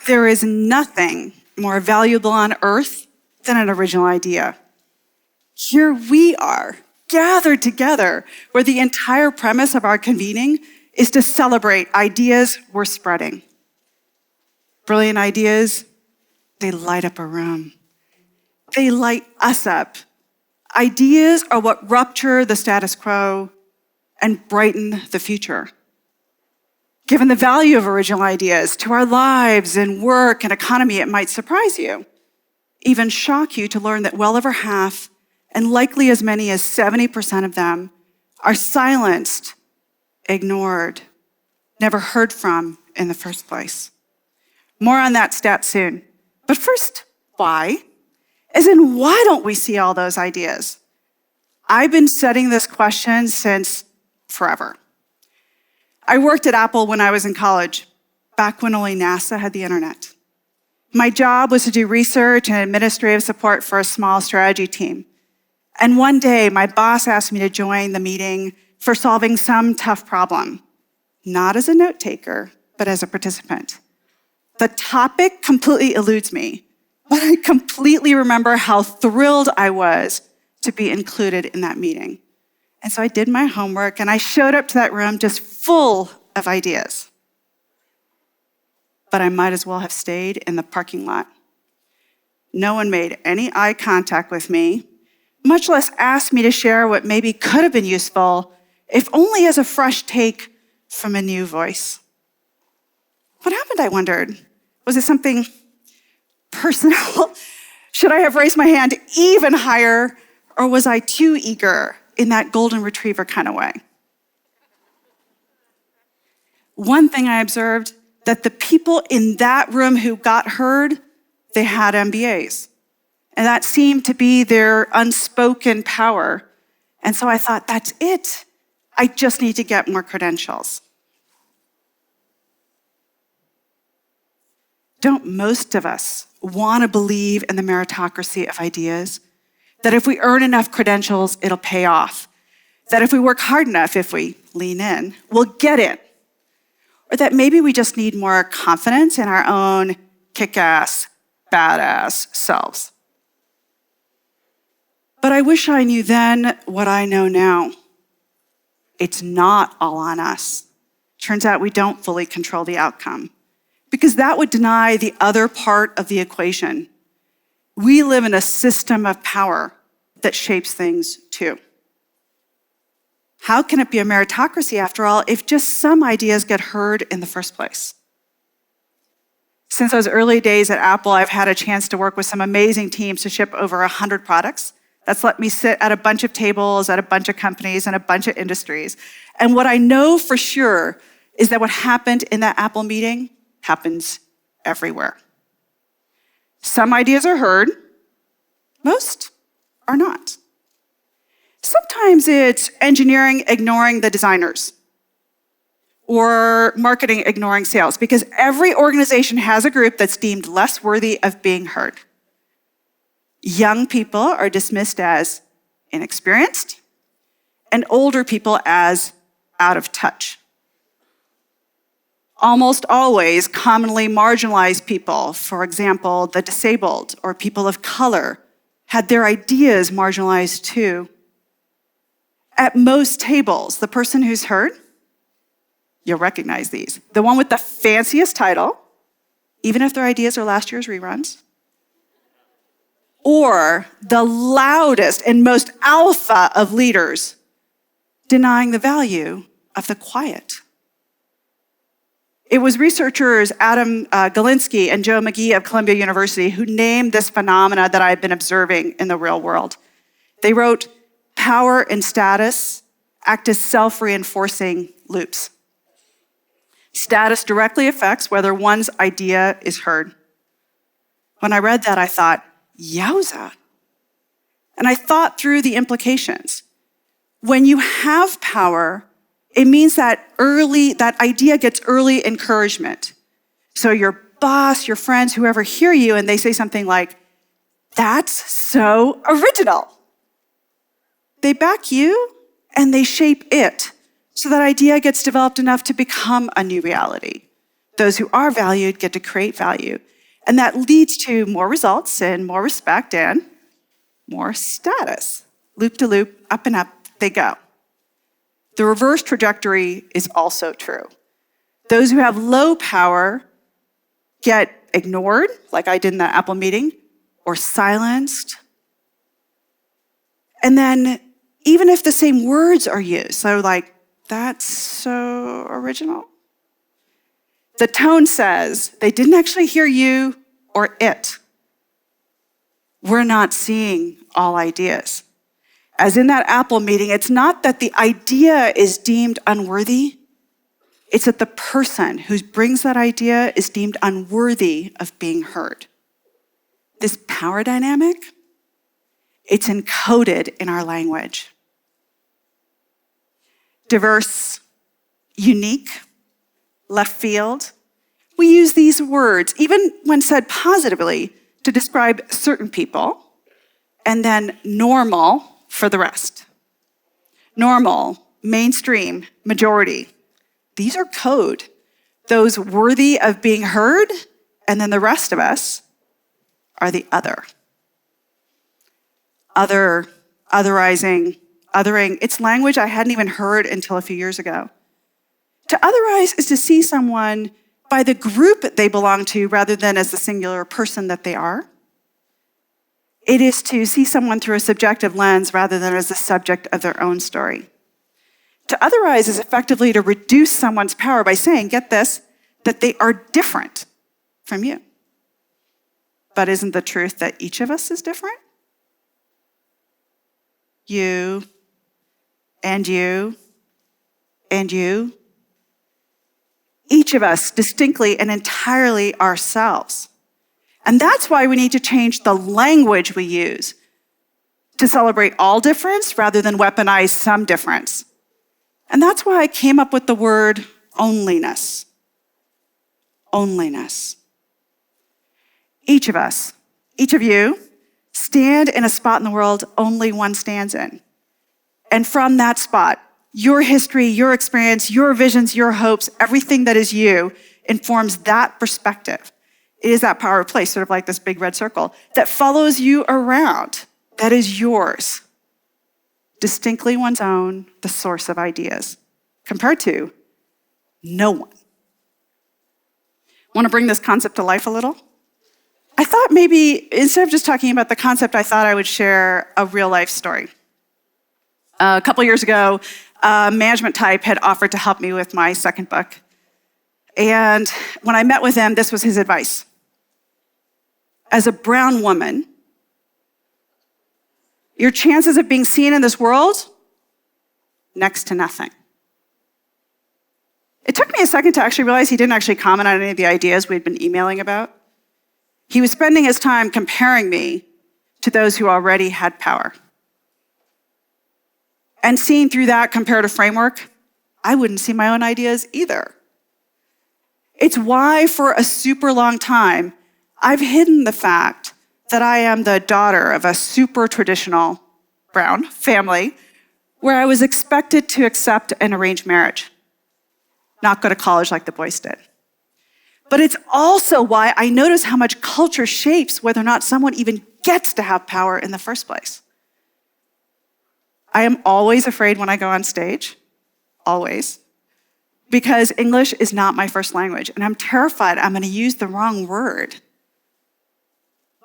There is nothing more valuable on earth than an original idea. Here we are, gathered together, where the entire premise of our convening is to celebrate ideas worth spreading. Brilliant ideas, they light up a room. They light us up. Ideas are what rupture the status quo and brighten the future. Given the value of original ideas to our lives and work and economy, it might surprise you, even shock you to learn that well over half, and likely as many as 70% of them, are silenced, ignored, never heard from in the first place. More on that stat soon. But first, why? As in, why don't we see all those ideas? I've been studying this question since forever. I worked at Apple when I was in college, back when only NASA had the internet. My job was to do research and administrative support for a small strategy team. And one day, my boss asked me to join the meeting for solving some tough problem, not as a note taker, but as a participant. The topic completely eludes me, but I completely remember how thrilled I was to be included in that meeting. And so I did my homework and I showed up to that room just full of ideas. But I might as well have stayed in the parking lot. No one made any eye contact with me, much less asked me to share what maybe could have been useful, if only as a fresh take from a new voice. What happened, I wondered? Was it something personal? Should I have raised my hand even higher, or was I too eager in that golden retriever kind of way? One thing I observed, that the people in that room who got heard, they had MBAs. And that seemed to be their unspoken power. And so I thought, that's it. I just need to get more credentials. Don't most of us want to believe in the meritocracy of ideas? That if we earn enough credentials, it'll pay off. That if we work hard enough, if we lean in, we'll get it. Or that maybe we just need more confidence in our own kick-ass, badass selves. But I wish I knew then what I know now. It's not all on us. Turns out we don't fully control the outcome, because that would deny the other part of the equation. We live in a system of power that shapes things too. How can it be a meritocracy, after all, if just some ideas get heard in the first place? Since those early days at Apple, I've had a chance to work with some amazing teams to ship over 100 products. That's let me sit at a bunch of tables at a bunch of companies and a bunch of industries. And what I know for sure is that what happened in that Apple meeting happens everywhere. Some ideas are heard, most are not. Sometimes it's engineering ignoring the designers, or marketing ignoring sales, because every organization has a group that's deemed less worthy of being heard. Young people are dismissed as inexperienced, and older people as out of touch. Almost always commonly marginalized people, for example, the disabled or people of color, had their ideas marginalized too. At most tables, the person who's heard, you'll recognize these, the one with the fanciest title, even if their ideas are last year's reruns, or the loudest and most alpha of leaders, denying the value of the quiet. It was researchers Adam Galinsky and Joe McGee of Columbia University who named this phenomena that I've been observing in the real world. They wrote, power and status act as self-reinforcing loops. Status directly affects whether one's idea is heard. When I read that, I thought, yowza. And I thought through the implications. When you have power, it means that that idea gets early encouragement. So your boss, your friends, whoever hear you and they say something like, that's so original. They back you and they shape it so that idea gets developed enough to become a new reality. Those who are valued get to create value. And that leads to more results and more respect and more status. Loop to loop, up and up they go. The reverse trajectory is also true. Those who have low power get ignored, like I did in that Apple meeting, or silenced. And then even if the same words are used, so like, that's so original. The tone says they didn't actually hear you or it. We're not seeing all ideas. As in that Apple meeting, it's not that the idea is deemed unworthy. It's that the person who brings that idea is deemed unworthy of being heard. This power dynamic, it's encoded in our language. Diverse, unique, left field. We use these words, even when said positively, to describe certain people, and then normal for the rest. Normal, mainstream, majority. These are code. Those worthy of being heard, and then the rest of us are the other. Other, otherizing, othering. It's language I hadn't even heard until a few years ago. To otherize is to see someone by the group they belong to rather than as the singular person that they are. It is to see someone through a subjective lens rather than as the subject of their own story. To otherize is effectively to reduce someone's power by saying, get this, that they are different from you. But isn't the truth that each of us is different? You, and you, and you. Each of us distinctly and entirely ourselves. And that's why we need to change the language we use to celebrate all difference rather than weaponize some difference. And that's why I came up with the word onlyness. Onlyness. Each of us, each of you, stand in a spot in the world only one stands in. And from that spot, your history, your experience, your visions, your hopes, everything that is you informs that perspective. It is that power of place, sort of like this big red circle, that follows you around, that is yours. Distinctly one's own, the source of ideas, compared to no one. Want to bring this concept to life a little? I thought maybe, instead of just talking about the concept, I thought I would share a real life story. A couple years ago, a management type had offered to help me with my second book. And when I met with him, this was his advice. As a brown woman, your chances of being seen in this world, next to nothing. It took me a second to actually realize he didn't actually comment on any of the ideas we'd been emailing about. He was spending his time comparing me to those who already had power. And seeing through that comparative framework, I wouldn't see my own ideas either. It's why for a super long time, I've hidden the fact that I am the daughter of a super traditional brown family where I was expected to accept an arranged marriage, not go to college like the boys did. But it's also why I notice how much culture shapes whether or not someone even gets to have power in the first place. I am always afraid when I go on stage, always, because English is not my first language, and I'm terrified I'm going to use the wrong word.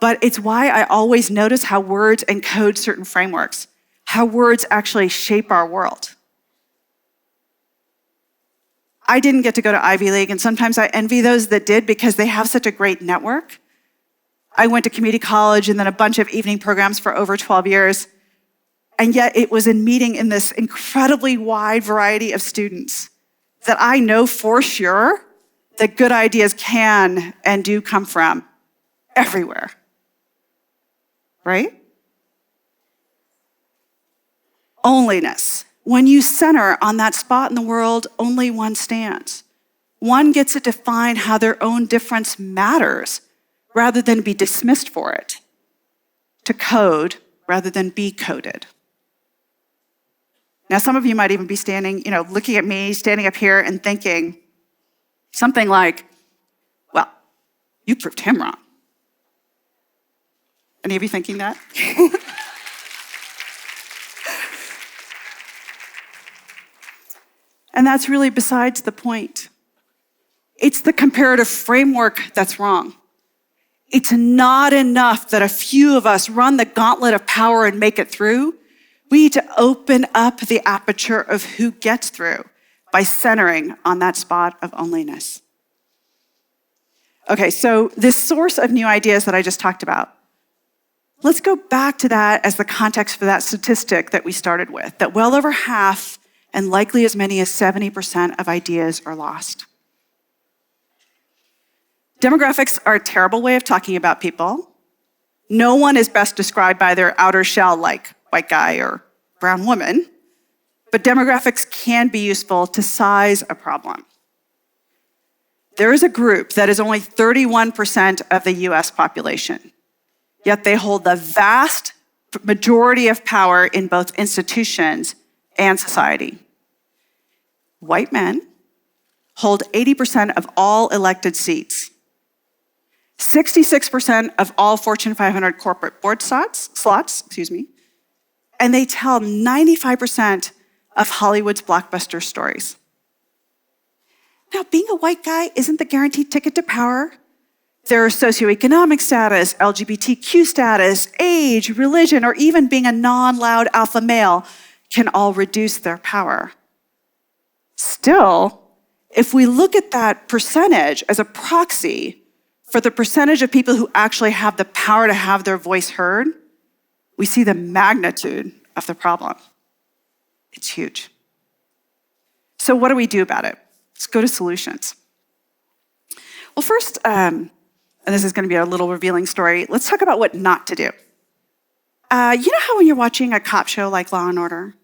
But it's why I always notice how words encode certain frameworks, how words actually shape our world. I didn't get to go to Ivy League, and sometimes I envy those that did because they have such a great network. I went to community college and then a bunch of evening programs for over 12 years, and yet it was in meeting in this incredibly wide variety of students that I know for sure that good ideas can and do come from everywhere. Right? Onlyness. When you center on that spot in the world, only one stands. One gets to define how their own difference matters rather than be dismissed for it. To code rather than be coded. Now, some of you might even be standing, looking at me, standing up here and thinking something like, You proved him wrong. Any of you thinking that? And that's really besides the point. It's the comparative framework that's wrong. It's not enough that a few of us run the gauntlet of power and make it through. We need to open up the aperture of who gets through by centering on that spot of onlyness. Okay, so this source of new ideas that I just talked about, let's go back to that as the context for that statistic that we started with, that well over half and likely as many as 70% of ideas are lost. Demographics are a terrible way of talking about people. No one is best described by their outer shell like white guy or brown woman, but demographics can be useful to size a problem. There is a group that is only 31% of the US population, yet they hold the vast majority of power in both institutions and society. White men hold 80% of all elected seats, 66% of all Fortune 500 corporate board slots, and they tell 95% of Hollywood's blockbuster stories. Now, being a white guy isn't the guaranteed ticket to power. Their socioeconomic status, LGBTQ status, age, religion, or even being a non-loud alpha male can all reduce their power. Still, if we look at that percentage as a proxy for the percentage of people who actually have the power to have their voice heard, we see the magnitude of the problem. It's huge. So what do we do about it? Let's go to solutions. Well, first, and this is going to be a little revealing story, let's talk about what not to do. You know how when you're watching a cop show like Law & Order,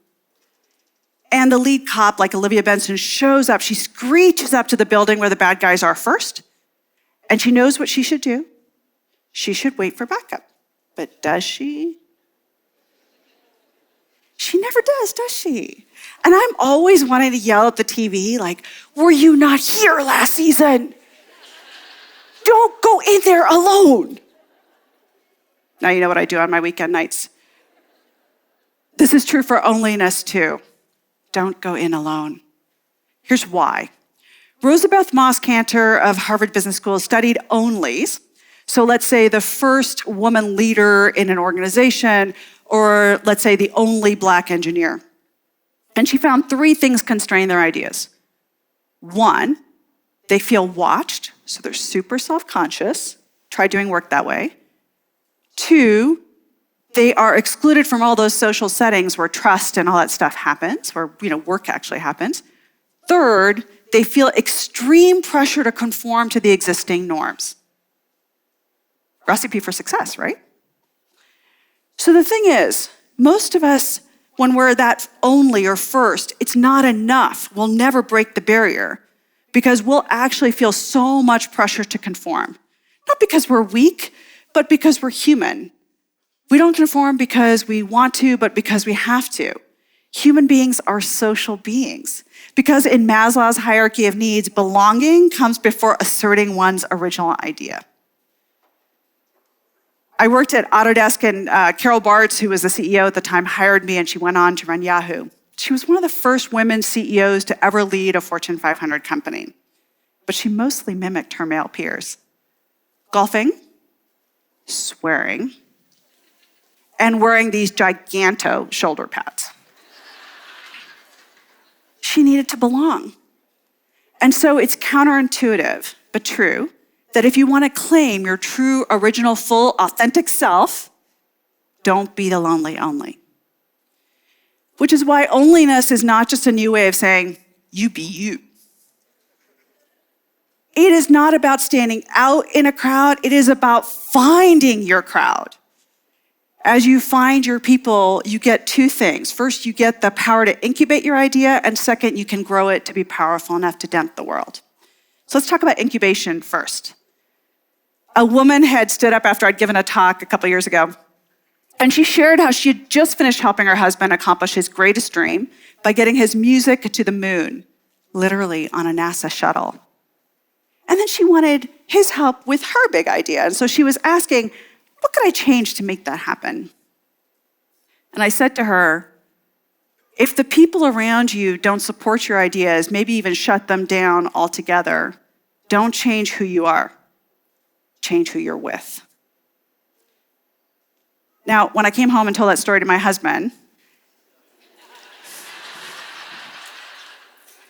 and the lead cop, like Olivia Benson, shows up, she screeches up to the building where the bad guys are first, and she knows what she should do. She should wait for backup. But does she? She never does she? And I'm always wanting to yell at the TV, like, were you not here last season? Don't go in there alone. Now you know what I do on my weekend nights. This is true for onlyness too. Don't go in alone. Here's why. Rosabeth Moss-Cantor of Harvard Business School studied onlys. So let's say the first woman leader in an organization, or let's say the only Black engineer. And she found 3 things constrain their ideas. 1, they feel watched, so they're super self-conscious. Try doing work that way. 2, they are excluded from all those social settings where trust and all that stuff happens, where work actually happens. 3rd, they feel extreme pressure to conform to the existing norms. Recipe for success, right? So the thing is, most of us, when we're that only or first, it's not enough. We'll never break the barrier because we'll actually feel so much pressure to conform. Not because we're weak, but because we're human. We don't conform because we want to, but because we have to. Human beings are social beings. Because in Maslow's hierarchy of needs, belonging comes before asserting one's original idea. I worked at Autodesk, and Carol Bartz, who was the CEO at the time, hired me, and she went on to run Yahoo. She was one of the first women CEOs to ever lead a Fortune 500 company, but she mostly mimicked her male peers. Golfing, swearing, and wearing these giganto shoulder pads. She needed to belong. And so it's counterintuitive, but true, that if you want to claim your true, original, full, authentic self, don't be the lonely only. Which is why onlyness is not just a new way of saying, you be you. It is not about standing out in a crowd. It is about finding your crowd. As you find your people, you get 2 things. First, you get the power to incubate your idea, and second, you can grow it to be powerful enough to dent the world. So let's talk about incubation first. A woman had stood up after I'd given a talk a couple years ago, and she shared how she had just finished helping her husband accomplish his greatest dream by getting his music to the moon, literally on a NASA shuttle. And then she wanted his help with her big idea. And so she was asking, what could I change to make that happen? And I said to her, if the people around you don't support your ideas, maybe even shut them down altogether, don't change who you are. Change who you're with. Now, when I came home and told that story to my husband,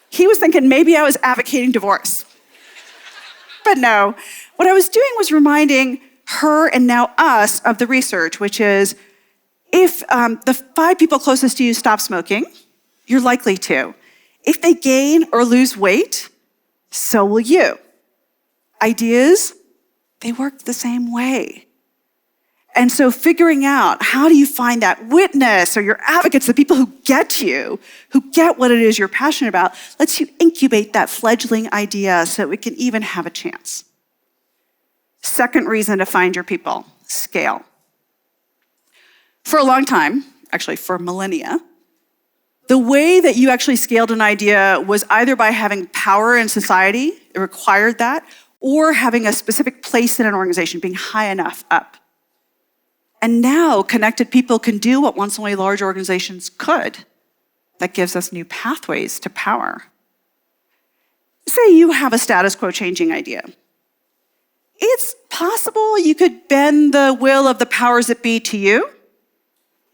he was thinking maybe I was advocating divorce. But no, what I was doing was reminding her and now us of the research, which is if the 5 people closest to you stop smoking, you're likely to. If they gain or lose weight, so will you. Ideas, they work the same way. And so figuring out how do you find that witness or your advocates, the people who get you, who get what it is you're passionate about, lets you incubate that fledgling idea so that we can even have a chance. Second reason to find your people, scale. For a long time, actually for millennia, the way that you actually scaled an idea was either by having power in society, it required that, or having a specific place in an organization, being high enough up. And now connected people can do what once only large organizations could. That gives us new pathways to power. Say you have a status quo changing idea. It's possible you could bend the will of the powers that be to you.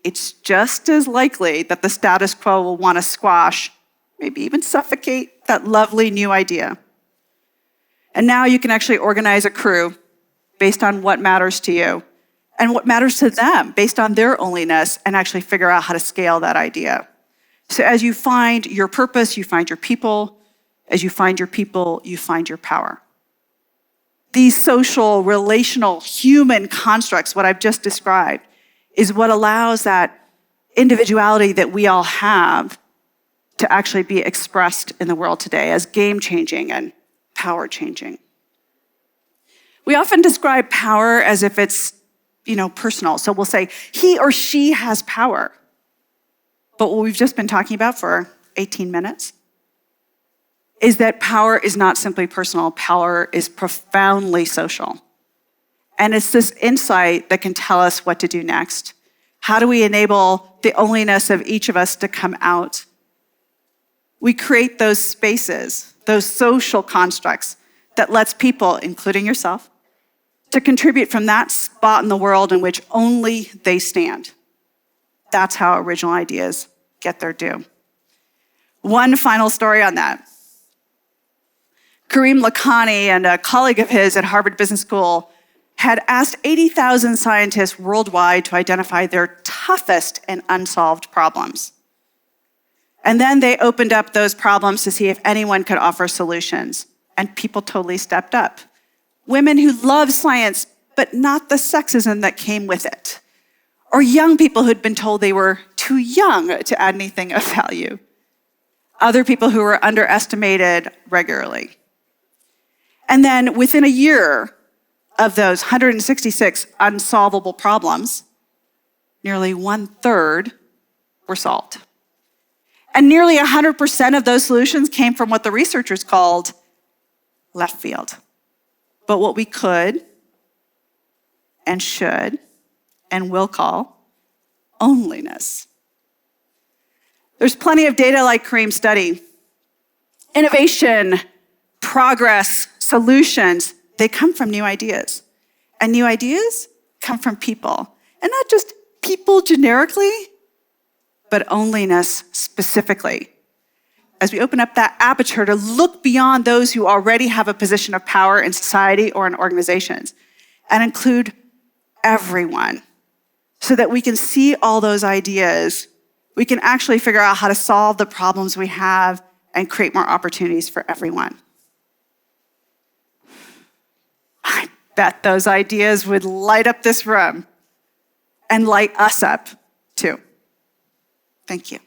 It's just as likely that the status quo will want to squash, maybe even suffocate that lovely new idea. And now you can actually organize a crew based on what matters to you and what matters to them based on their onlyness, and actually figure out how to scale that idea. So as you find your purpose, you find your people. As you find your people, you find your power. These social, relational, human constructs, what I've just described, is what allows that individuality that we all have to actually be expressed in the world today as game-changing and power-changing. We often describe power as if it's personal. So we'll say, he or she has power. But what we've just been talking about for 18 minutes is that power is not simply personal. Power is profoundly social. And it's this insight that can tell us what to do next. How do we enable the onlyness of each of us to come out? We create those spaces, those social constructs that lets people, including yourself, to contribute from that spot in the world in which only they stand. That's how original ideas get their due. One final story on that. Karim Lakhani and a colleague of his at Harvard Business School had asked 80,000 scientists worldwide to identify their toughest and unsolved problems. And then they opened up those problems to see if anyone could offer solutions. And people totally stepped up. Women who love science, but not the sexism that came with it. Or young people who'd been told they were too young to add anything of value. Other people who were underestimated regularly. And then within a year of those 166 unsolvable problems, nearly 1/3 were solved. And nearly 100% of those solutions came from what the researchers called left field. But what we could and should and will call onlyness. There's plenty of data like Karim's study. Innovation, progress, solutions, they come from new ideas. And new ideas come from people. And not just people generically, but onlyness specifically. As we open up that aperture to look beyond those who already have a position of power in society or in organizations and include everyone so that we can see all those ideas, we can actually figure out how to solve the problems we have and create more opportunities for everyone. I bet those ideas would light up this room and light us up too. Thank you.